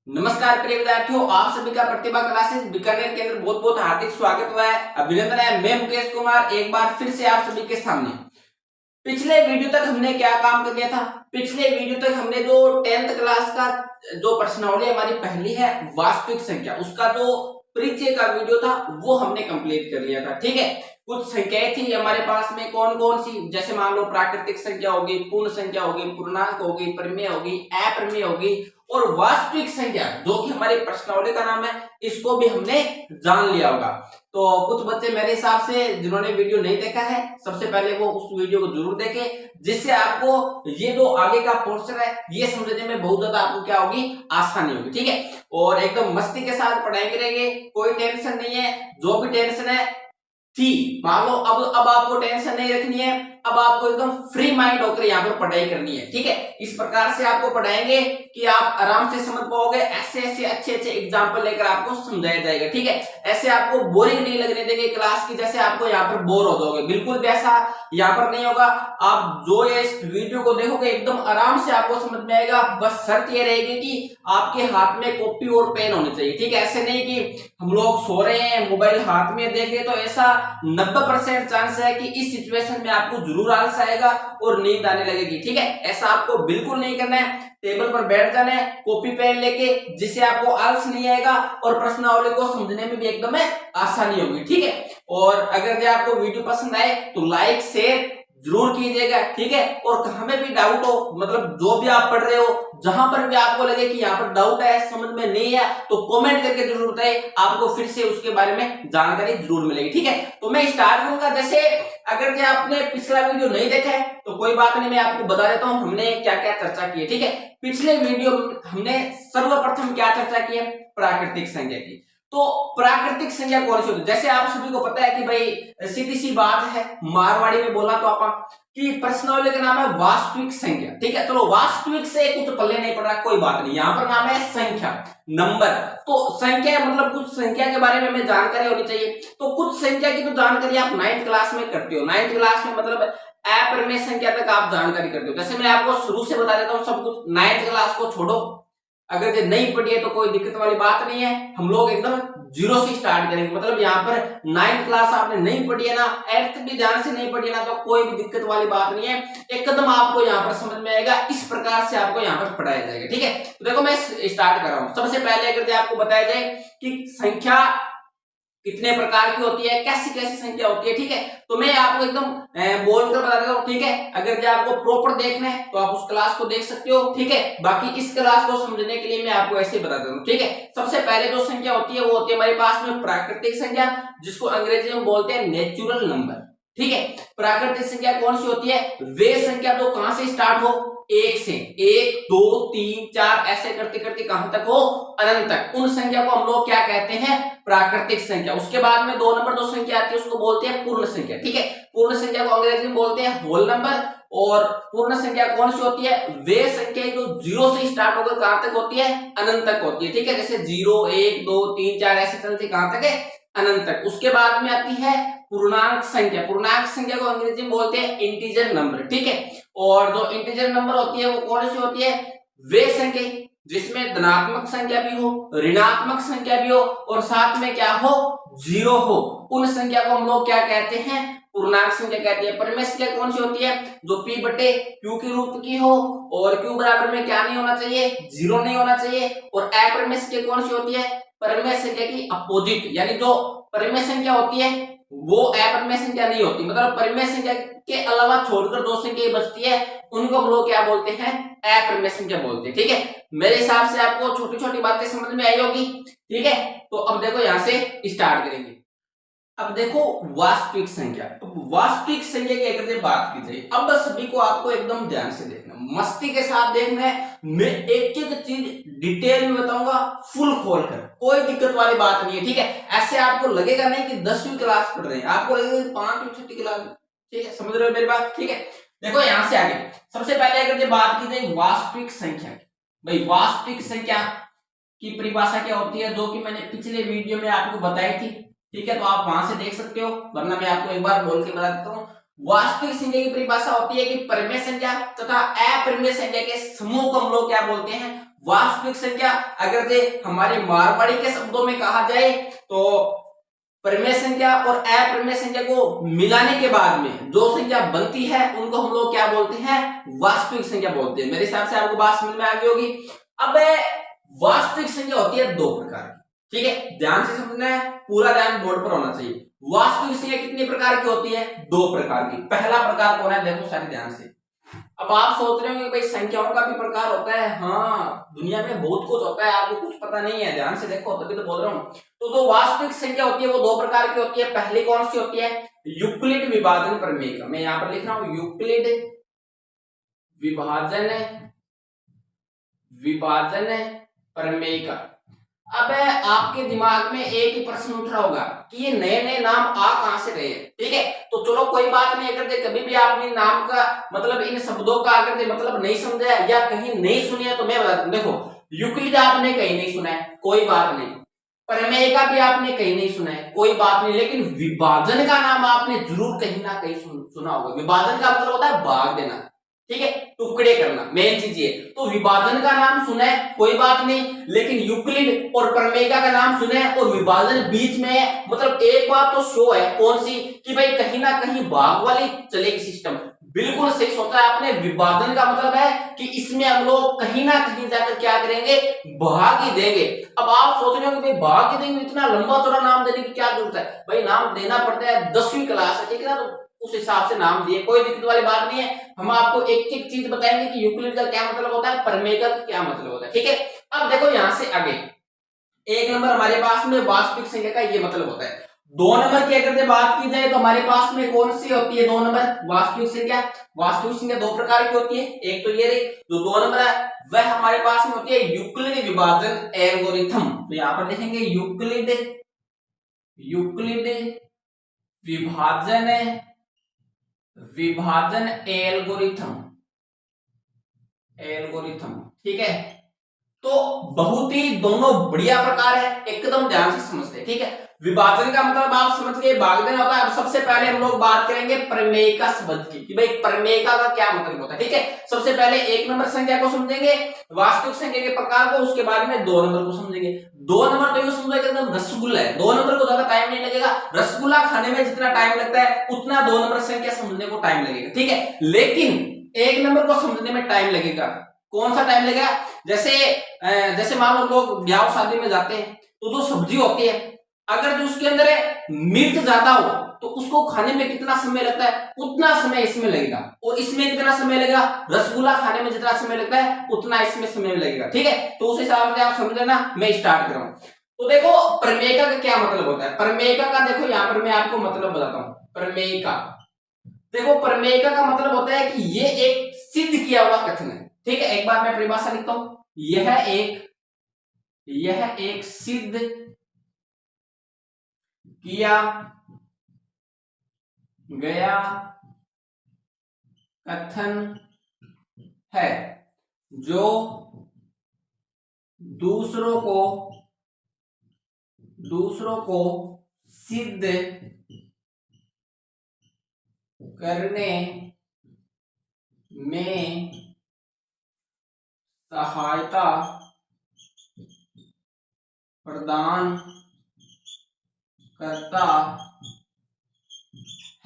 नमस्कार प्रिय विद्यार्थियों, आप सभी का प्रतिभा क्लासेस बीकानेर के अंदर बहुत बहुत हार्दिक स्वागत हुआ है। अभिनंदन है। मैं मुकेश कुमार एक बार फिर से आप सभी के सामने। पिछले वीडियो तक हमने क्या काम कर लिया था? पिछले वीडियो तक हमने जो 10th क्लास का जो प्रश्नावली हमारी पहली है वास्तविक संख्या, उसका जो परिचय का वीडियो था वो हमने कंप्लीट कर लिया था। ठीक है, कुछ संख्याएं थी हमारे पास में, कौन कौन सी, जैसे मान लो प्राकृतिक संख्या होगी, पूर्ण संख्या होगी, पूर्णांक होगी, परिमेय होगी, अपरिमेय होगी और वास्तविक संख्या जो कि हमारी प्रश्नावली का नाम है, इसको भी हमने जान लिया होगा। तो कुछ बच्चे मेरे हिसाब से जिन्होंने वीडियो नहीं देखा है, सबसे पहले वो उस वीडियो को जरूर देखें, जिससे आपको ये जो आगे का पोर्शन है ये समझने में बहुत ज्यादा आपको क्या होगी, आसानी होगी। ठीक है, और एकदम मस्ती के साथ पढ़ाई करेंगे, कोई टेंशन नहीं है। जो भी टेंशन है थी, मान लो अब आपको टेंशन नहीं रखनी है, अब आपको एकदम फ्री माइंड होकर यहाँ पर पढ़ाई करनी है। ठीक है, इस प्रकार से आपको पढ़ाएंगे कि आप आराम से समझ पाओगे। ऐसे ऐसे अच्छे अच्छे एग्जाम्पल लेकर आपको समझाया जाएगा। ठीक है, ऐसे आपको बोरिंग नहीं लगने देंगे क्लास की, जैसे आपको यहाँ पर बोर हो जाओगे, बिल्कुल भी ऐसा यहाँ पर नहीं होगा। आप जो ये इस वीडियो को देखोगे एकदम आराम से आपको समझ में आएगा। बस शर्त ये रहेगी कि आपके हाथ में कॉपी और पेन होनी चाहिए। ठीक है, ऐसे नहीं कि हम लोग सो रहे हैं मोबाइल हाथ में देख रहे, तो ऐसा 90% चांस है कि इस सिचुएशन में आपको जरूर आलस आएगा और नींद आने लगेगी। ठीक है, ऐसा आपको बिल्कुल नहीं करना है। टेबल पर बैठ जाना है कॉपी पेन लेके, जिससे आपको आलस नहीं आएगा और प्रश्नावली को समझने में भी एकदम आसानी होगी। ठीक है, और अगर जो आपको वीडियो पसंद आए तो लाइक शेयर जरूर कीजिएगा। ठीक है, और हमें भी डाउट हो, मतलब जो भी आप पढ़ रहे हो, जहां पर भी आपको लगे कि यहाँ पर डाउट है, समझ में नहीं है, तो कमेंट करके जरूर बताइए, आपको फिर से उसके बारे में जानकारी जरूर मिलेगी। ठीक है, तो मैं स्टार्ट करूंगा। जैसे अगर जो आपने पिछला वीडियो नहीं देखा है तो कोई बात नहीं, मैं आपको बता देता हूँ हमने क्या क्या चर्चा की है। ठीक है, पिछले वीडियो हमने सर्वप्रथम क्या चर्चा की है, प्राकृतिक संख्या की। तो प्राकृतिक संख्या कौन सी होती है? जैसे आप सभी को पता है कि भाई सीधी सी बात है, मारवाड़ी में बोला तो आप कि प्रश्नावली का नाम है वास्तविक संख्या। ठीक है, चलो वास्तविक से कुछ पल्ले नहीं पड़ रहा, कोई बात नहीं, यहाँ पर नाम है संख्या, नंबर। तो संख्या मतलब कुछ संख्या के बारे में हमें जानकारी होनी चाहिए। तो कुछ संख्या की तो जानकारी आप 9th क्लास में करते हो। 9th क्लास में मतलब अपरिमेय संख्या तक आप जानकारी करते हो। जैसे मैं आपको शुरू से बता देता हूँ सब कुछ। 9th क्लास को छोड़ो, अगर ये नहीं पढ़ी है तो कोई दिक्कत वाली बात नहीं है, हम लोग एकदम जीरो से स्टार्ट करेंगे। मतलब यहाँ पर 9th क्लास आपने नहीं पढ़ी है ना, 8th भी ध्यान से नहीं पढ़ी है ना, तो कोई भी दिक्कत वाली बात नहीं है, एकदम आपको यहाँ पर समझ में आएगा। इस प्रकार से आपको यहाँ पर पढ़ाया जाएगा। ठीक है, तो देखो मैं स्टार्ट कर रहा हूँ। सबसे पहले अगर आपको बताया जाए कि संख्या कितने प्रकार की होती है, कैसी कैसी संख्या होती है। ठीक है, तो मैं आपको एकदम बोलकर बता देता हूँ। ठीक है, अगर जो आपको प्रॉपर देखना है तो आप उस क्लास को देख सकते हो। ठीक है, बाकी इस क्लास को समझने के लिए मैं आपको ऐसे बता देता हूँ। ठीक है, सबसे पहले जो संख्या होती है वो होती है हमारे पास में प्राकृतिक संख्या, जिसको अंग्रेजी में बोलते हैं नेचुरल नंबर। ठीक है, प्राकृतिक संख्या कौन सी होती है? वे संख्या जो कहां से स्टार्ट हो, एक से, 1 2 3 4 ऐसे करते करते कहां तक हो, अनंत तक, उन संख्या को हम लोग क्या कहते हैं, प्राकृतिक संख्या। उसके बाद में 2 नंबर जो संख्या आती है उसको बोलते हैं पूर्ण संख्या। ठीक है, पूर्ण संख्या को अंग्रेजी में बोलते हैं होल नंबर। और पूर्ण संख्या कौन सी होती है? वे संख्या जो 0 से स्टार्ट होकर कहां तक होती है, अनंत तक होती है। ठीक है, जैसे 0 1 2 3 4 ऐसे चलते कहां तक है, अनंत तक। उसके बाद में आती है पूर्णांक संख्या। पूर्णांक संख्या को अंग्रेजी में बोलते हैं इंटीजर नंबर। ठीक है, और जो इंटीजर नंबर होती है वो कौन सी होती है? वे संख्या जिसमें धनात्मक संख्या भी हो, ऋणात्मक संख्या भी हो और साथ में क्या हो, 0 हो, उन संख्या को हम लोग क्या कहते हैं, पूर्णांक संख्या कहते हैं। परिमेय संख्या कौन सी होती है? जो p बटे q के रूप की हो और q बराबर में क्या नहीं होना चाहिए, 0 नहीं होना चाहिए। और अपरिमेय संख्या कौन सी होती है? परिमेय संख्या की अपोजिट, यानी जो परिमेय संख्या होती है वो अपरिमेय संख्या नहीं होती। मतलब परिमेय संख्या के अलावा छोड़कर 2 संख्या बचती है, उनको हम लोग क्या बोलते हैं, अपरिमेय संख्या बोलते हैं। ठीक है, मेरे हिसाब से आपको छोटी छोटी बातें समझ में आई होगी। ठीक है, तो अब देखो यहां से स्टार्ट करेंगे। अब देखो वास्तविक संख्या। तो वास्तविक संख्या की अगर बात की जाए, अब सभी को आपको एकदम ध्यान से देखना, मस्ती के साथ देखना है। मैं एक एक चीज डिटेल में बताऊंगा, फुल खोल कर, कोई दिक्कत वाली बात नहीं है। ठीक है, ऐसे आपको लगेगा नहीं कि 10वीं क्लास पढ़ रहे हैं, आपको लगेगा 5वीं 6वीं क्लास। ठीक है, समझ रहे हो मेरी बात? ठीक है, देखो यहां से आगे सबसे पहले अगर बात की जाए वास्तविक संख्या की, भाई वास्तविक संख्या की परिभाषा क्या होती है, जो कि मैंने पिछले वीडियो में आपको बताई थी। ठीक है, तो आप वहां से देख सकते हो, वरना मैं आपको एक बार बोल के बता देता हूँ। वास्तविक संख्या की परिभाषा होती है कि परिमेय संख्या तथा अपरिमेय संख्या के समूह को हम लोग क्या बोलते हैं, वास्तविक संख्या अगर जे हमारे मारवाड़ी के शब्दों में कहा जाए तो परिमेय संख्या और अपरिमेय संख्या को मिलाने के बाद में जो संख्या बनती है उनको हम लोग क्या बोलते हैं, वास्तविक संख्या बोलते हैं। मेरे हिसाब से आपको बात समझ में आ गई होगी। अब वास्तविक संख्या होती है दो प्रकार की, ठीक है, ध्यान से समझना है, पूरा ध्यान बोर्ड पर होना चाहिए। वास्तविक संख्या कितने प्रकार की होती है, दो प्रकार की। पहला प्रकार कौन है, देखो सारे ध्यान से। अब आप सोच रहे होंगे भाई संख्याओं का भी प्रकार होता है, हाँ दुनिया में बहुत कुछ होता है, आपको कुछ पता नहीं है, ध्यान से देखो तभी तो बोल रहा हूँ। तो जो वास्तविक संख्या होती है वो दो प्रकार की होती है। पहली कौन सी होती है, यूक्लिड विभाजन प्रमेय। मैं यहाँ पर लिख रहा हूँ यूक्लिड विभाजन प्रमेय का। अब आपके दिमाग में एक ही प्रश्न उठ रहा होगा कि ये नए नए नाम आ कहां से रहे हैं, ठीक है, तो चलो कोई बात नहीं। अगर कभी भी आपने नाम का मतलब इन शब्दों का अगर मतलब नहीं समझा या कहीं नहीं सुनिया तो मैं बता दूं, देखो यूक्लिड आपने कहीं नहीं सुना है, कोई बात नहीं, प्रमेय का भी आपने कहीं नहीं सुना है, कोई बात नहीं, लेकिन विभाजन का नाम आपने जरूर कहीं ना कहीं सुना होगा। विभाजन का मतलब होता है भाग देना, ठीक है, टुकड़े करना, मेन चीज ये। तो विभाजन का नाम सुना है, कोई बात नहीं, लेकिन यूक्लिड और प्रमेयिका का नाम सुना है और विभाजन बीच में है, मतलब एक बात तो शो है, कौन सी, कि भाई कहीं ना कहीं भाग वाली चलेगी सिस्टम। बिल्कुल सही सोचा है आपने। विभाजन का मतलब है कि इसमें हम लोग कहीं ना कहीं जाकर क्या करेंगे, भाग ही देंगे। अब आप सोच रहे हो कि भाई भाग ही देंगे, इतना लंबा चौड़ा नाम देने की क्या जरूरत है, भाई नाम देना पड़ता है, 10वीं क्लास है, ठीक है ना, तो उस हिसाब से नाम दिए, कोई दिक्कत वाली बात नहीं है। हम आपको एक एक चीज बताएंगे कि यूक्लिड का क्या मतलब होता है, प्रमेय का क्या मतलब होता है, ठीक है। अब देखो यहां से आगे एक नंबर हमारे पास में वास्तविक संख्या का ये मतलब होता है। दो नंबर की अगर बात की जाए तो हमारे पास में कौन सी होती है, दो नंबर वास्तविक संख्या। वास्तविक संख्या दो प्रकार की होती है, एक तो ये रही जो दो नंबर है वह हमारे पास में होती है यूक्लिड विभाजन एल्गोरिथम। तो यहां पर लिखेंगे यूक्लिड विभाजन एल्गोरिथम, ठीक है। तो बहुत ही दोनों बढ़िया प्रकार है, एकदम ध्यान से समझते हैं, ठीक है। विभाजन का मतलब आप समझ गए, भाग देना होता है। अब सबसे पहले हम लोग बात करेंगे प्रमेयिका शब्द की कि भाई प्रमेयिका का क्या मतलब होता है, ठीक है। सबसे पहले एक नंबर संख्या को समझेंगे, वास्तविक संख्या के प्रकार को, उसके बाद में दो नंबर को समझेंगे। दो नंबर तो ये समझो एकदम रसगुल्ला है, दो नंबर को ज्यादा टाइम नहीं लगेगा, रसगुल्ला खाने में जितना टाइम लगता है उतना दो नंबर संख्या समझने को टाइम लगेगा, ठीक है। लेकिन एक नंबर को समझने में टाइम लगेगा। कौन सा टाइम लगेगा, जैसे मान लो लोग ब्याह शादी में जाते हैं तो जो सब्जी होती है अगर जो उसके अंदर मिर्च ज्यादा हो तो उसको खाने में कितना समय लगता है उतना समय इसमें लगेगा, और इसमें कितना समय लगेगा, रसगुल्ला खाने में जितना समय लगता है उतना इसमें समय लगेगा, ठीक है। तो उस हिसाब से आप समझ लेना, मैं स्टार्ट कर रहा हूं। तो देखो प्रमेयिका का क्या मतलब होता है, प्रमेयिका का देखो यहाँ पर मैं आपको मतलब बताता हूँ। प्रमेयिका, देखो प्रमेयिका का मतलब होता है कि ये एक सिद्ध किया हुआ कथन है, ठीक है। एक बार मैं परिभाषा लिखता हूं, यह एक सिद्ध किया गया कथन है जो दूसरों को सिद्ध करने में सहायता प्रदान करता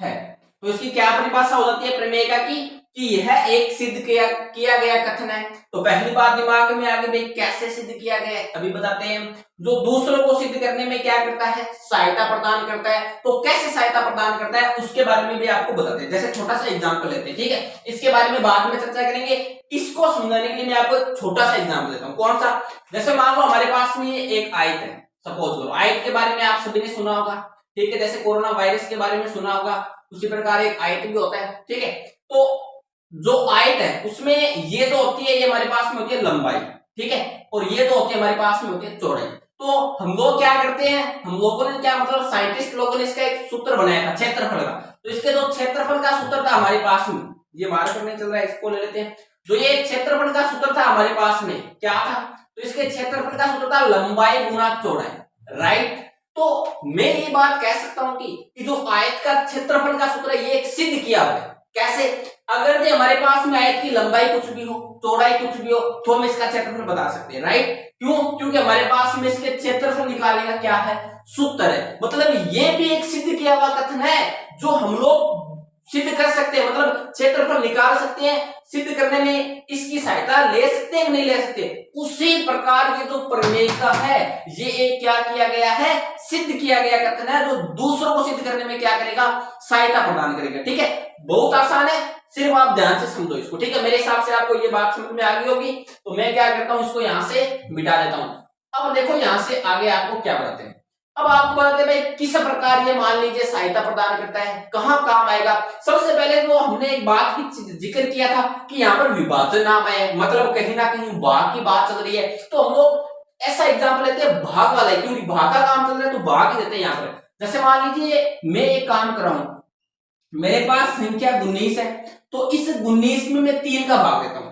है। तो इसकी क्या परिभाषा हो जाती है प्रमेयिका की, कि यह एक सिद्ध किया गया कथन है। तो पहली बात दिमाग में आ गई, भाई कैसे सिद्ध किया गया है, अभी बताते हैं। जो दूसरों को सिद्ध करने में क्या करता है, सहायता प्रदान करता है। तो कैसे सहायता प्रदान करता है उसके बारे में भी आपको बताते हैं। जैसे छोटा सा एग्जांपल लेते हैं, ठीक है, इसके बारे में बाद में चर्चा करेंगे। इसको समझाने के लिए मैं आपको एक छोटा सा एग्जांपल देता हूं। कौन सा, जैसे मान लो हमारे पास में एक आयत है, सपोज करो आयत के बारे में आप सभी ने सुना होगा, ठीक है। जैसे कोरोना वायरस के बारे में सुना होगा, उसी प्रकार एक आयत भी होता है, ठीक है। तो जो आयत है उसमें ये तो होती है, ये हमारे पास में होती है लंबाई, ठीक है, और ये तो होती है हमारे पास में होती है चौड़ाई। तो हम लोग क्या करते हैं, हम लोगों ने क्या मतलब साइंटिस्ट लोगों ने इसका एक सूत्र बनाया था क्षेत्रफल का। तो इसके जो क्षेत्रफल का सूत्र था हमारे पास में, ये हमारे पर नहीं चल रहा है, इसको ले लेते हैं। जो ये क्षेत्रफल का सूत्र था हमारे पास में क्या था, तो इसके क्षेत्रफल का सूत्र था लंबाई गुना चौड़ाई, राइट। तो मैं ये बात कह सकता हूं कि जो आयत का क्षेत्रफल का सूत्र है ये एक सिद्ध किया हुआ है। कैसे, अगर जो हमारे पास में आयत की लंबाई कुछ भी हो, चौड़ाई कुछ भी हो, तो हम इसका क्षेत्रफल बता सकते हैं, राइट? क्यों? क्योंकि हमारे पास में इसके क्षेत्रफल निकालने का क्या है, सूत्र है। मतलब ये भी एक सिद्ध किया हुआ कथन है जो हम लोग सिद्ध कर सकते हैं, मतलब क्षेत्रफल निकाल सकते हैं, सिद्ध करने में इसकी सहायता ले सकते हैं, नहीं ले सकते। उसी प्रकार ये जो प्रमेय का है, ये एक क्या किया गया है, सिद्ध किया गया कथन है जो दूसरों को सिद्ध करने में क्या करेगा, सहायता प्रदान करेगा। ठीक है, बहुत आसान है, सिर्फ आप ध्यान से समझो इसको। ठीक है, मेरे हिसाब से आपको ये बात समझ में आ गई होगी, तो मैं क्या करता हूं, इसको यहां से मिटा देता हूं। अब देखो यहां से आगे आपको क्या बताते हैं। अब आपको बताते हैं भाई किस प्रकार ये मान लीजिए सहायता प्रदान करता है, कहां काम आएगा। सबसे पहले तो हमने एक बात की जिक्र किया था कि यहाँ पर विभाजन नाम है, मतलब कहीं ना कहीं भाग की बात चल रही है, तो हम लोग ऐसा एग्जाम्पल लेते हैं भाग वाला, क्योंकि भाग का काम चल रहा है तो भाग ही देते हैं यहाँ पर। जैसे मान लीजिए मैं एक काम कर रहा हूं, मेरे पास संख्या 19 है, तो इस 19 में मैं 3 का भाग देता हूं।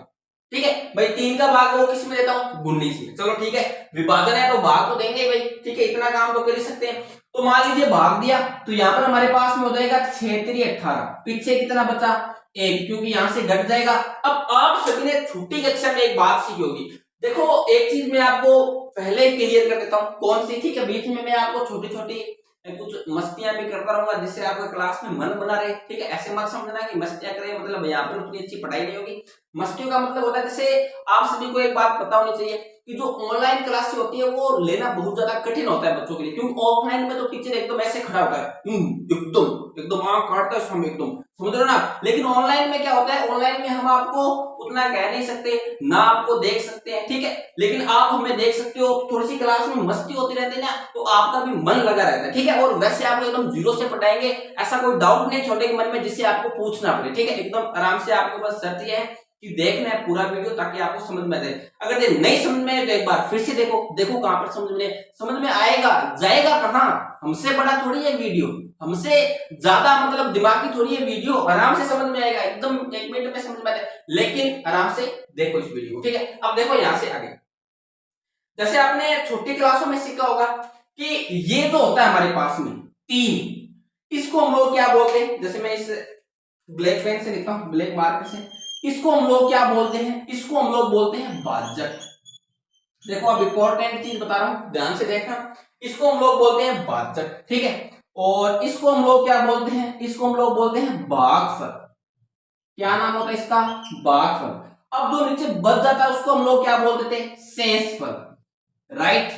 ठीक है भाई, 3 का भाग वो किस में देता हूं, 19 में। चलो ठीक है, विभाजन है तो भाग तो देंगे भाई, ठीक है, इतना काम तो कर ही सकते हैं। तो मान लीजिए भाग दिया, तो यहाँ पर हमारे पास में हो जाएगा 6 3 18, पीछे कितना बचा, 1, क्योंकि यहां से घट जाएगा। अब आप सभी ने छुट्टी कक्षा में एक बात सीखी होगी, देखो एक चीज मैं आपको पहले क्लियर कर देता हूं, कौन सी, ठीक है, बीच में मैं आपको छोटी छोटी कुछ मस्तियां भी करता रहूंगा जिससे आपका क्लास में मन बना रहे। ठीक है, ऐसे मत समझना कि मस्तियां करें मतलब यहाँ पर उतनी अच्छी पढ़ाई नहीं होगी। मस्तियों का मतलब होता है, जैसे आप सभी को एक बात पता होनी चाहिए कि जो ऑनलाइन क्लास होती है वो लेना बहुत ज्यादा कठिन होता है बच्चों के लिए, क्योंकि ऑफलाइन में तो टीचर एकदम ऐसे खड़ा होता है, एकदम एकदम आंख काटता है हम, एकदम समझ रहे हो ना। लेकिन ऑनलाइन में क्या होता है, ऑनलाइन में हम आपको उतना कह नहीं सकते ना, आपको देख सकते हैं, ठीक है, लेकिन आप हमें देख सकते हो, थोड़ी सी क्लास में मस्ती होती रहती है ना, तो आपका भी मन लगा रहता है। ठीक है, और वैसे आपको एकदम जीरो से पढ़ाएंगे, ऐसा कोई डाउट नहीं छोटे मन में जिससे आपको पूछना पड़े। ठीक है, एकदम आराम से, आपको बस शर्त यह है कि देखना है पूरा वीडियो ताकि आपको समझ में आए। अगर ये नहीं समझ में आए तो एक बार फिर से देखो, देखो कहां पर समझ में आएगा, जाएगा कहां, हमसे बड़ा थोड़ी है वीडियो, हमसे ज्यादा मतलब दिमागी थोड़ी है वीडियो, आराम से समझ में आएगा, एकदम 1 मिनट में समझ में आएगा, लेकिन आराम से देखो इस वीडियो को। ठीक है, अब देखो यहां से आगे, जैसे आपने छोटी क्लासों में सीखा होगा कि ये तो होता है हमारे पास में 3, इसको हम लोग क्या बोलते हैं, जैसे मैं इस ब्लैक पेन से लिखता हूं, ब्लैक मार्कर से, इसको हम लोग क्या बोलते हैं, इसको हम लोग बोलते हैं भाजक। देखो अब इंपॉर्टेंट चीज बता रहा हूं, ध्यान से देखना, इसको हम लोग बोलते हैं भाजक। ठीक है, और इसको हम लोग क्या बोलते हैं, इसको हम लोग बोलते हैं भागफल। क्या नाम होता है इसका, भागफल। अब जो नीचे बच जाता है उसको हम लोग क्या बोलते थे, शेषफल, राइट।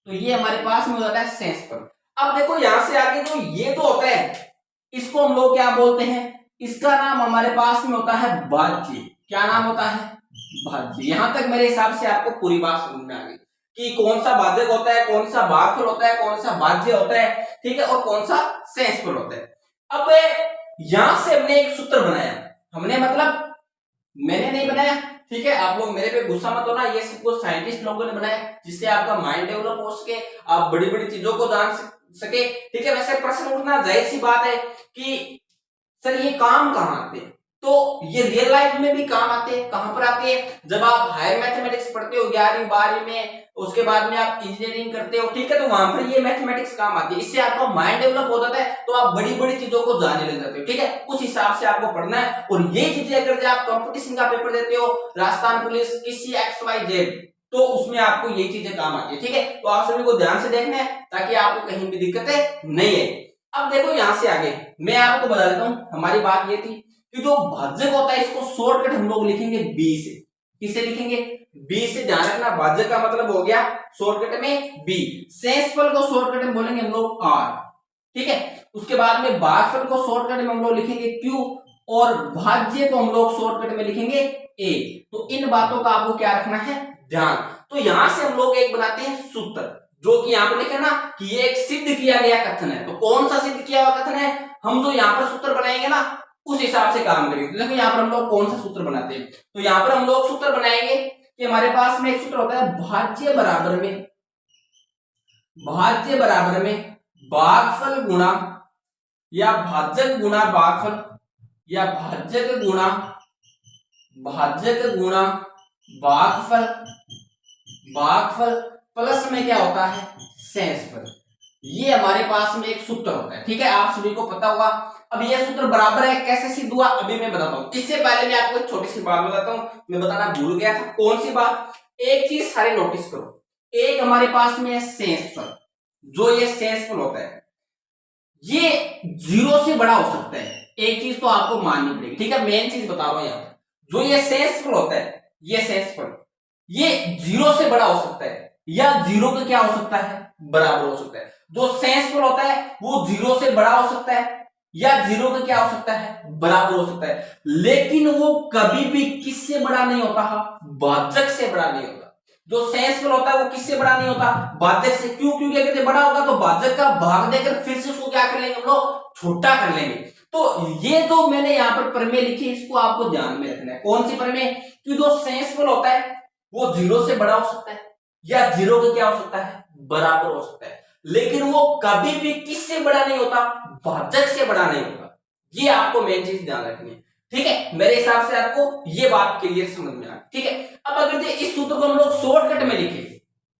तो ये हमारे पास में हो जाता है शेषफल। अब देखो यहां से आगे जो ये तो होता है, इसको हम लोग क्या बोलते हैं, इसका नाम हमारे पास में होता है भाज्य। क्या नाम होता है, भाज्य। यहां तक मेरे हिसाब से आपको पूरी बात समझ में आ गई कि कौन सा भाजक होता है, कौन सा भागफल होता है, कौन सा भाज्य होता है, ठीक है, और कौन सा शेषफल होता है। अब यहां से हमने एक सूत्र बनाया, हमने मतलब मैंने नहीं बनाया, ठीक है, आप लोग मेरे पे गुस्सा मत होना, ये सब कुछ साइंटिस्ट लोगों ने बनाया जिससे आपका माइंड डेवलप हो सके, आप बड़ी बड़ी चीजों को जान सके। ठीक है, वैसे प्रश्न उठना जाहिर सी बात है कि सर ये काम कहां आते हैं, तो ये रियल लाइफ में भी काम आते हैं। कहां पर आते हैं, जब आप हायर मैथमेटिक्स पढ़ते हो 11वीं 12वीं में, उसके बाद में आप इंजीनियरिंग करते हो, ठीक है, तो वहां पर ये मैथमेटिक्स काम आती है, इससे आपका माइंड डेवलप हो जाता है, तो आप बड़ी बड़ी चीजों को जानने लग जाते हो। ठीक है, उस हिसाब से आपको पढ़ना है, और ये चीजें अगर जब आप कंपटीशन का पेपर देते हो, राजस्थान पुलिस, किसी XYZ, तो उसमें आपको ये चीजें काम आती है। ठीक है, तो आप सभी को ध्यान से देखना है ताकि आपको कहीं भी दिक्कतें नहीं है। अब देखो यहां से आगे मैं आपको बता देता हूं, हमारी बात ये थी कि जो भाजक होता है इसको शॉर्टकट हम लोग लिखेंगे बी से। किसे लिखेंगे, बी से। ध्यान रखना, भाजक का मतलब हो गया शॉर्टकट में बी। शेषफल को शॉर्टकट में बोलेंगे हम लोग आर, ठीक है। उसके बाद में भागफल को शॉर्टकट में हम लोग लिखेंगे क्यू, और भाज्य को हम लोग शॉर्टकट में लिखेंगे ए। तो इन बातों का आपको क्या रखना है, ध्यान। तो यहां से हम लोग एक बनाते हैं सूत्र, जो कि यहां पर लिखे ना कि ये एक सिद्ध किया गया कथन है। तो कौन सा सिद्ध किया हुआ कथन है, हम जो यहां पर सूत्र बनाएंगे ना उस हिसाब से काम करेंगे। देखो यहां पर हम लोग कौन सा सूत्र बनाते हैं, तो यहां पर हम लोग सूत्र बनाएंगे कि हमारे पास में एक सूत्र होता है भाज्य बराबर में भागफल गुणा, या भाजक गुणा भागफल, या भाजक गुणा भागफल प्लस में क्या होता है, शेषफल। ये हमारे पास में एक सूत्र होता है, ठीक है, आप सभी को पता होगा। अब ये सूत्र बराबर है कैसे सिद्ध हुआ अभी मैं बताता हूँ। इससे पहले मैं आपको एक छोटी सी बात बताता हूँ, मैं बताना भूल गया था। कौन सी बात? एक चीज सारे नोटिस करो, एक हमारे पास में है सेंसफल, जो ये सेंसफल होता है ये 0 से बड़ा हो सकता है। एक चीज तो आपको माननी पड़ेगी, ठीक है, मेन चीज बता रहा हूं यहाँ पर। जो ये सेंसफल होता है, ये सेंसफल ये 0 से बड़ा हो सकता है या 0 का क्या हो सकता है, बराबर हो सकता है। जो सेंसफल होता है वो 0 से बड़ा हो सकता है या 0 का क्या हो सकता है, बराबर हो सकता है, लेकिन वो कभी भी किससे बड़ा नहीं होता, भाजक से बड़ा नहीं होता। जो सेंसफल होता है वो किससे बड़ा नहीं होता, भाजक से। क्यों? क्योंकि अगर बड़ा होगा तो भाजक का भाग देकर फिर से उसको क्या कर लेंगे हम लोग, छोटा कर लेंगे। तो ये तो मैंने यहाँ पर प्रमेय लिखी, इसको आपको ध्यान में रखना है। कौन सी प्रमेय? कि जो सेंसफल होता है वो 0 से बड़ा हो सकता है या 0 का क्या हो सकता है, बराबर हो सकता है, लेकिन वो कभी भी किससे बड़ा नहीं होता, भाजक से बड़ा नहीं होता। ये आपको मेन चीज ध्यान रखनी है, ठीक है। मेरे हिसाब से आपको ये बात क्लियर समझ में आ, ठीक है। अब अगर इस सूत्र को हम लोग शॉर्टकट में लिखे,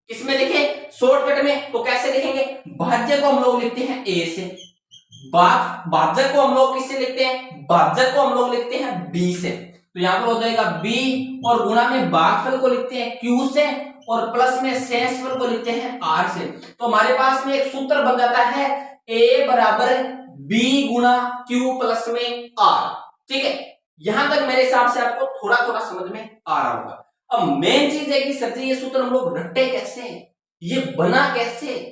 किसमें लिखे, शॉर्टकट में, तो कैसे लिखेंगे? भाज्य को हम लोग लिखते हैं ए से, भाजक को हम लोग किससे लिखते हैं, भाजक को हम लोग लिखते हैं बी से। तो यहां पर हो जाएगा बी, और गुणा में भागफल को लिखते हैं क्यू से, और प्लस में शेषफल को लिखते हैं आर से। तो हमारे पास में एक सूत्र बन जाता है ए बराबर बी गुणा क्यू प्लस में आर, ठीक है। यहां तक मेरे हिसाब से आपको थोड़ा थोड़ा समझ में आ रहा होगा। अब मेन चीज है कि सर जी ये सूत्र हम लोग रटे कैसे, ये बना कैसे?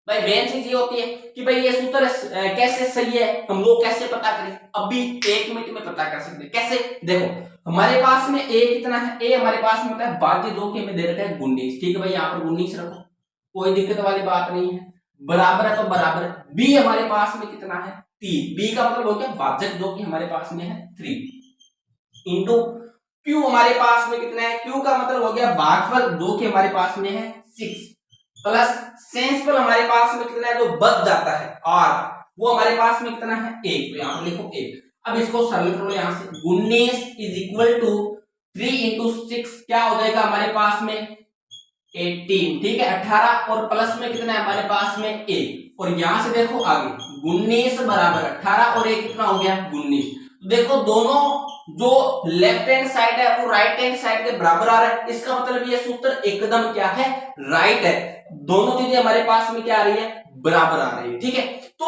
भाई मेन चीज ये होती है कि भाई ये सूत्र कैसे सही है, हम लोग कैसे पता करें? अभी 1 मिनट में पता कर सकते हैं। कैसे? देखो हमारे पास में ए कितना है, ए हमारे पास में होता है भाज्य 2 के में दे रखा है 19, ठीक है भाई, यहाँ पर 19 रखो, कोई दिक्कत वाली बात नहीं है। बराबर है तो बराबर, बी हमारे पास में कितना है 3, बी का मतलब हो गया भाजक 2 की हमारे पास में है 3, इंटू क्यू हमारे पास में कितना है, क्यू का मतलब हो गया भागफल 2 के हमारे पास में है 6, प्लस सेंसफल हमारे पास में कितना है जो बच जाता है आर, वो हमारे पास में कितना है 1, तो यहाँ पर लिखो 1। अब इसको सरल करो, यहाँ से 19 इज इक्वल टू 3 इंटू 6 क्या हो जाएगा हमारे पास में 18, ठीक है, 18, और प्लस में कितना है हमारे पास में 1, और यहां से देखो आगे 19 बराबर 18 और 1 कितना हो गया 19। देखो दोनों जो लेफ्ट हैंड साइड है वो राइट हैंड साइड के बराबर आ रहा है, इसका मतलब ये सूत्र एकदम क्या है, राइट है। दोनों चीजें हमारे पास में क्या आ रही है, बराबर आ रही है, ठीक है। तो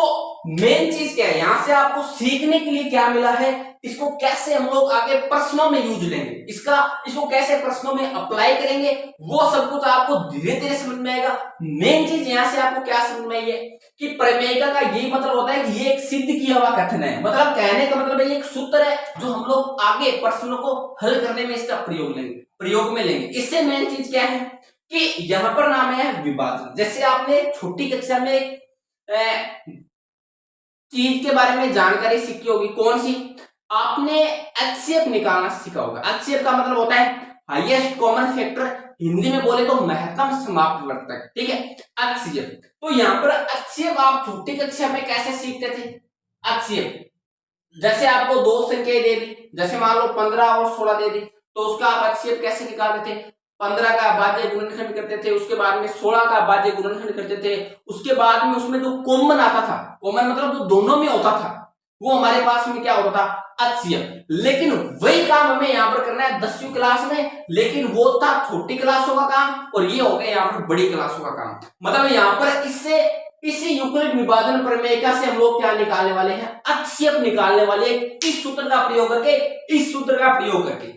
मेन चीज क्या है, यहां से आपको सीखने के लिए क्या मिला है, इसको कैसे हम लोग आगे प्रश्नों में यूज लेंगे, इसको कैसे प्रश्नों में अप्लाई करेंगे, वो सब कुछ आपको धीरे धीरे समझ में आएगा। मेन चीज यहां से आपको क्या समझ में आई है कि प्रमेयिका का यही मतलब होता है कि ये एक सिद्ध किया हुआ कथन है, मतलब कहने का मतलब ये एक सूत्र है जो हम लोग आगे प्रश्नों को हल करने में इसका प्रयोग में लेंगे। इससे मेन चीज क्या है कि यहां पर नाम है विभाजन। जैसे आपने छोटी कक्षा में चीज के बारे में जानकारी सीखी होगी, कौन सी, आपने HCF निकालना सीखा होगा। HCF का मतलब होता है हाईएस्ट कॉमन फैक्टर, हिंदी में बोले तो महत्तम समापवर्तक, ठीक है, HCF। तो यहाँ पर HCF आप छोटी कक्षा में कैसे सीखते थे? HCF जैसे आपको 2 संख्याएं दे दी, जैसे मान लो 15 और 16 दे दी, तो उसका आप HCF कैसे निकालते थे? 15 का भाज्य गुणनखंड करते थे, उसके बाद में 16 का भाज्य गुणनखंड करते थे, उसके बाद में उसमें जो कॉमन आता था, कॉमन मतलब जो दोनों में होता था, वो हमारे पास में क्या होता था, HCF। लेकिन वही काम हमें यहाँ पर करना है 10वीं क्लास में, लेकिन वो था छोटी क्लासों का काम और ये हो गया यहाँ पर बड़ी क्लासों का काम। मतलब यहाँ पर इसी यूक्लिड विभाजन प्रमेयिका से हम लोग क्या निकालने वाले हैं, HCF निकालने वाले हैं, इस सूत्र का प्रयोग करके।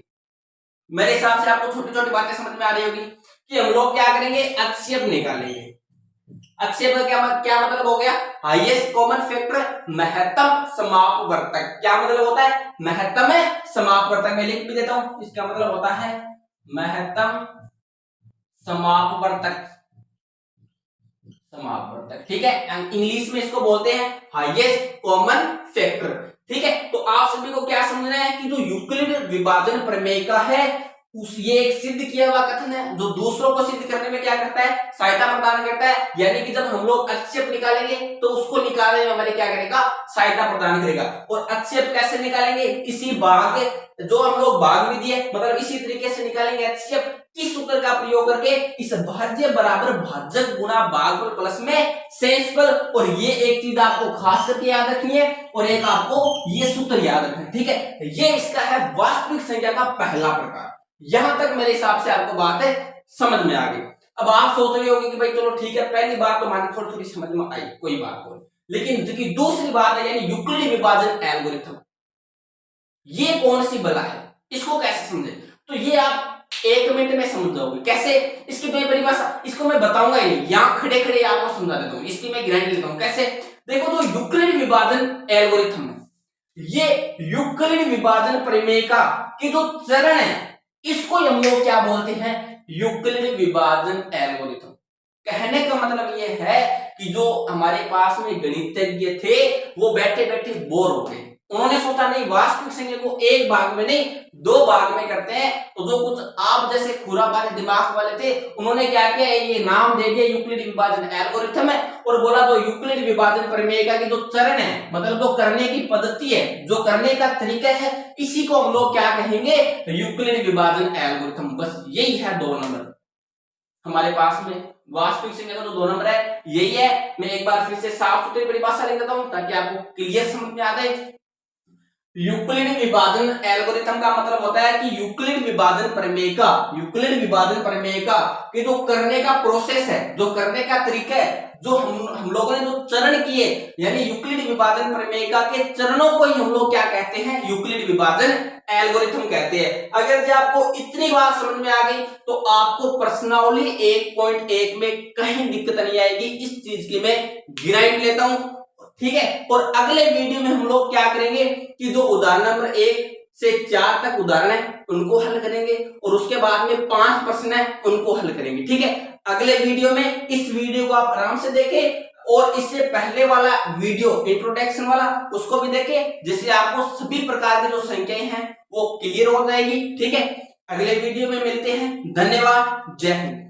मेरे हिसाब से आपको छोटी छोटी बातें समझ में आ रही होगी कि हम लोग क्या करेंगे, HCF निकालेंगे। HCF का क्या मतलब हो गया, हाईएस्ट कॉमन फैक्टर, महत्तम समापवर्तक। क्या मतलब होता है, महत्तम समापवर्तक। मैं लिख भी देता हूं, इसका मतलब होता है महत्तम समापवर्तक, ठीक है। इंग्लिश में इसको बोलते हैं हाईएस्ट कॉमन फैक्टर, ठीक है। तो आप सभी को क्या समझना है कि जो यूक्लिड विभाजन प्रमेयिका है ये एक सिद्ध किया हुआ कथन है जो दूसरों को सिद्ध करने में क्या करता है, सहायता प्रदान करता है। यानी कि जब हम लोग अक्षेप निकालेंगे तो उसको निकालने में हमारे क्या करेगा, सहायता प्रदान करेगा। और अक्षेप कैसे निकालेंगे, इसी भाग जो हम लोग भाग विधि है मतलब इसी तरीके से निकालेंगे अक्षेप। किस सूत्र का प्रयोग करके, इस भाज्य बराबर भाजक गुणा भागफल प्लस में शेषफल। और ये एक चीज आपको खास करके याद रखनी है और एक आपको ये सूत्र याद रखना है, ठीक है। ये इसका है वास्तविक संख्या का पहला प्रकार। यहां तक मेरे हिसाब से आपको बात है समझ में आ गई। अब आप सोच रहे होंगे कि भाई चलो ठीक है, पहली बात तो हमारी थोड़ी थोड़ी समझ में आई, कोई बात नहीं, लेकिन जो कि दूसरी बात है यानी यूक्लिड विभाजन एल्गोरिथम, ये कौन सी बला है, इसको कैसे समझे, तो ये आप 1 मिनट में समझ जाओगे। कैसे, इसकी तो परिभाषा इसको मैं बताऊंगा ही नहीं, यहां खड़े खड़े आपको समझा देता हूं, इसकी मैं गारंटी देता हूं। कैसे, देखो जो यूक्लिड विभाजन एल्गोरिथम है, ये यूक्लिड विभाजन प्रमेय का कि जो चरण है इसको हम लोग क्या बोलते हैं, यूक्लिड विभाजन एल्गोरिथम। कहने का मतलब ये है कि जो हमारे पास में गणितज्ञ थे वो बैठे बैठे बोर हो गए, उन्होंने सोचा नहीं वास्तविक संख्या को एक भाग में नहीं 2 भाग में करते हैं। तो जो कुछ आप जैसे खुरापाती दिमाग वाले थे उन्होंने क्या किया, ये नाम दे दिया यूक्लिड विभाजन एल्गोरिथम है और बोला तो यूक्लिड विभाजन प्रमेय का कि जो चरण है मतलब जो करने की पद्धति है, जो करने का तरीका है, इसी को हम लोग क्या कहेंगे, यूक्लिड विभाजन एल्गोरिथम। बस यही है 2 नंबर हमारे पास में, वास्तविक संख्या का जो 2 नंबर है यही है। मैं एक बार फिर से साफ सुथरी परिभाषा लिख देता हूं ताकि आपको क्लियर समझ में आ जाए। यूक्लिड विभाजन एल्गोरिथम का मतलब होता है कि यूक्लिड विभाजन प्रमेय का, यूक्लिड विभाजन प्रमेय का कि जो करने का प्रोसेस है, जो करने का तरीका है, जो हम लोगों ने जो चरण किए, यानी यूक्लिड विभाजन प्रमेय का के चरणों को ही हम लोग क्या कहते हैं, यूक्लिड विभाजन एल्गोरिथम कहते हैं। अगर जो आपको इतनी बात समझ में आ गई तो आपको प्रश्नावली 1.1 में कहीं दिक्कत नहीं आएगी, इस चीज की मैं गारंटी लेता हूं, ठीक है। और अगले वीडियो में हम लोग क्या करेंगे कि जो उदाहरण नंबर 1 से 4 तक उदाहरण है उनको हल करेंगे और उसके बाद में 5 प्रश्न है उनको हल करेंगे, ठीक है। अगले वीडियो में इस वीडियो को आप आराम से देखें और इससे पहले वाला वीडियो इंट्रोडक्शन वाला उसको भी देखें, जिससे आपको सभी प्रकार की जो संख्याएं हैं वो क्लियर हो जाएगी, ठीक है। अगले वीडियो में मिलते हैं, धन्यवाद, जय हिंद।